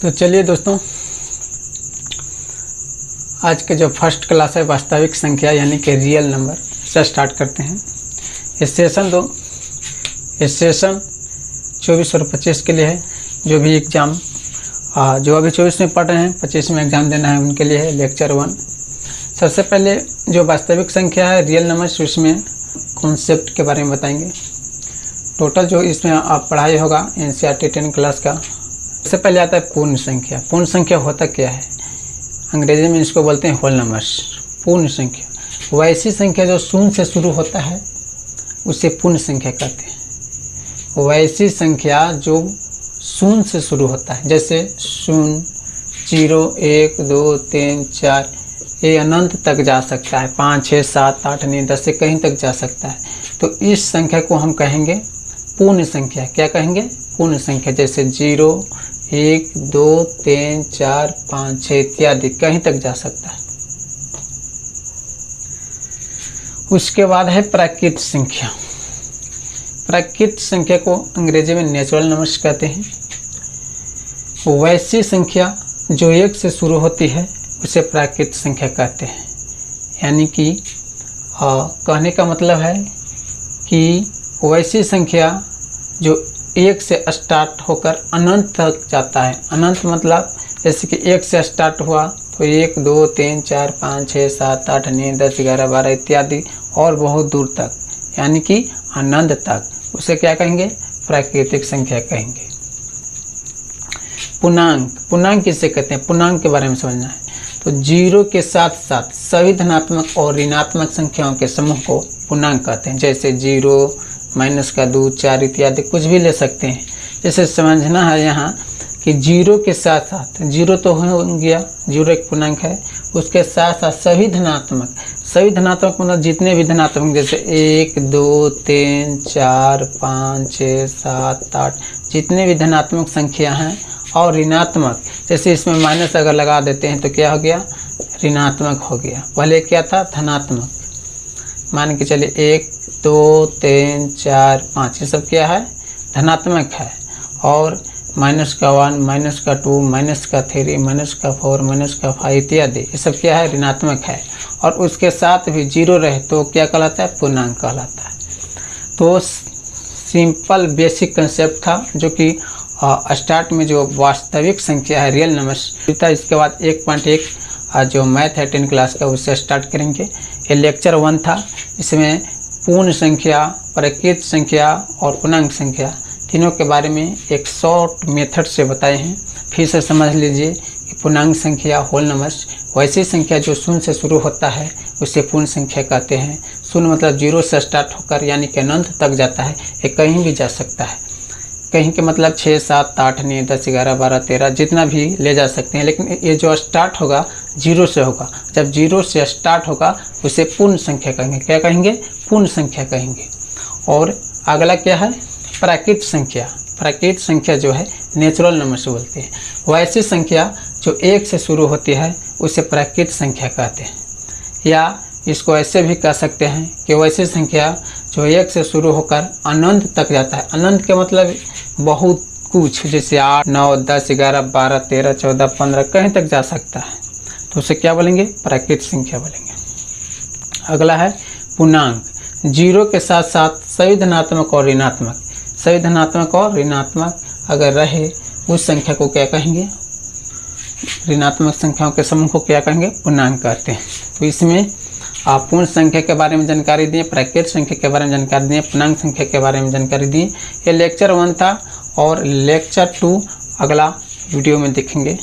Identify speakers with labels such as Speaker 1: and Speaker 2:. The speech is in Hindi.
Speaker 1: तो चलिए दोस्तों, आज के जो फर्स्ट क्लास है वास्तविक संख्या यानी कि रियल नंबर से स्टार्ट करते हैं। सेशन 2 सेशन 24 और 25 के लिए है। जो भी एग्ज़ाम जो अभी 24 में पढ़ रहे हैं 25 में एग्ज़ाम देना है उनके लिए है लेक्चर 1। सबसे पहले जो वास्तविक संख्या है रियल नंबर, उसमें कॉन्सेप्ट के बारे में बताएंगे। टोटल जो इसमें आप पढ़ाई होगा NCERT 10 क्लास का। सबसे पहले आता है पूर्ण संख्या। पूर्ण संख्या होता क्या है? अंग्रेजी में इसको बोलते हैं होल नंबर्स। पूर्ण संख्या वैसी संख्या जो शून्य से शुरू होता है उसे पूर्ण संख्या कहते हैं। वैसी संख्या जो शून्य से शुरू होता है, जैसे 0, 0, 1, 2, 3, 4, ये अनंत तक जा सकता है। 5, 6, 7, 8, 9, 10 से कहीं तक जा सकता है। तो इस संख्या को हम कहेंगे पूर्ण संख्या। क्या कहेंगे? पूर्ण संख्या। जैसे 0, 1, 2, 3, 4, 5, 6 इत्यादि कहीं तक जा सकता है। उसके बाद है प्राकृत संख्या। प्राकृत संख्या को अंग्रेजी में नेचुरल नंबर्स कहते हैं। वैसी संख्या जो 1 से शुरू होती है उसे प्राकृत संख्या कहते हैं। यानी कि कहने का मतलब है कि वैसी संख्या जो 1 से स्टार्ट होकर अनंत तक जाता है। अनंत मतलब जैसे कि 1 से स्टार्ट हुआ तो 1, 2, 3, 4, 5, 6, 7, 8, 9, 10, 11, 12 इत्यादि और बहुत दूर तक, यानी कि अनंत तक, उसे क्या कहेंगे? प्राकृतिक संख्या कहेंगे। पूर्णांक। पूर्णांक किसे कहते हैं? पूर्णांक के बारे में समझना है तो 0 के साथ साथ सभी धनात्मक और ऋणात्मक संख्याओं के समूह को पूर्णांक कहते हैं। जैसे 0, -2, 4 इत्यादि कुछ भी ले सकते हैं। जैसे समझना है यहाँ कि 0 के साथ साथ 0 तो हो गया, 0 एक पूर्णांक है, उसके साथ साथ सभी धनात्मक मतलब जितने भी धनात्मक, जैसे 1, 2, 3, 4, 5, 6, 7, 8 जितने भी धनात्मक संख्या हैं और ऋणात्मक, जैसे इसमें माइनस अगर लगा देते हैं तो क्या हो गया? ऋणात्मक हो गया। पहले क्या था? धनात्मक। मान के चलिए 1, 2, 3, 4, 5 ये सब क्या है? धनात्मक है। और -1, -2, -3, -4, -5 इत्यादि ये सब क्या है? ऋणात्मक है। और उसके साथ भी 0 रहे तो क्या कहलाता है? पूर्णांक कहलाता है। तो सिंपल बेसिक कंसेप्ट था जो कि स्टार्ट में जो वास्तविक संख्या है रियल नंबर्स था। इसके बाद 1.1 जो मैथ है 10 क्लास का उससे स्टार्ट करेंगे। ये लेक्चर 1 था। इसमें पूर्ण संख्या, प्राकृत संख्या और पूर्णांक संख्या तीनों के बारे में एक शॉर्ट मेथड से बताए हैं। फिर से समझ लीजिए कि पूर्णांक संख्या होल नंबर्स वैसी संख्या जो शून्य से शुरू होता है उसे पूर्ण संख्या कहते हैं। शून्य मतलब 0 से स्टार्ट होकर यानी कि अनंत तक जाता है। ये कहीं भी जा सकता है। कहीं के मतलब 6, 7, 8, 9, 10, 11, 12, 13 जितना भी ले जा सकते हैं। लेकिन ये जो स्टार्ट होगा 0 से होगा। जब 0 से स्टार्ट होगा उसे पूर्ण संख्या कहेंगे। क्या कहेंगे? पूर्ण संख्या कहेंगे। और अगला क्या है? प्राकृत संख्या। प्राकृत संख्या जो है नेचुरल नंबर से बोलते हैं। वैसी संख्या जो 1 से शुरू होती है उसे प्राकृत संख्या कहते हैं। या इसको ऐसे भी कह सकते हैं कि वैसी संख्या जो 1 से शुरू होकर अनंत तक जाता है। अनंत के मतलब बहुत कुछ, जैसे 8, 9, 10, 11, 12, 13, 14, 15 कहीं तक जा सकता है। तो उसे क्या बोलेंगे? प्राकृत संख्या बोलेंगे। अगला है पूर्णांक। 0 के साथ साथ सभी धनात्मक और ऋणात्मक, सभी धनात्मक और ऋणात्मक अगर रहे उस संख्या को क्या कहेंगे? ऋणात्मक संख्याओं के समूह को क्या कहेंगे? पूर्णांक कहते हैं। तो इसमें आप पूर्ण संख्या के बारे में जानकारी दिए, प्राकृत संख्या के बारे में जानकारी दिए, पूर्णांक संख्या के बारे में जानकारी दिए। ये लेक्चर 1 था और लेक्चर 2 अगला वीडियो में देखेंगे।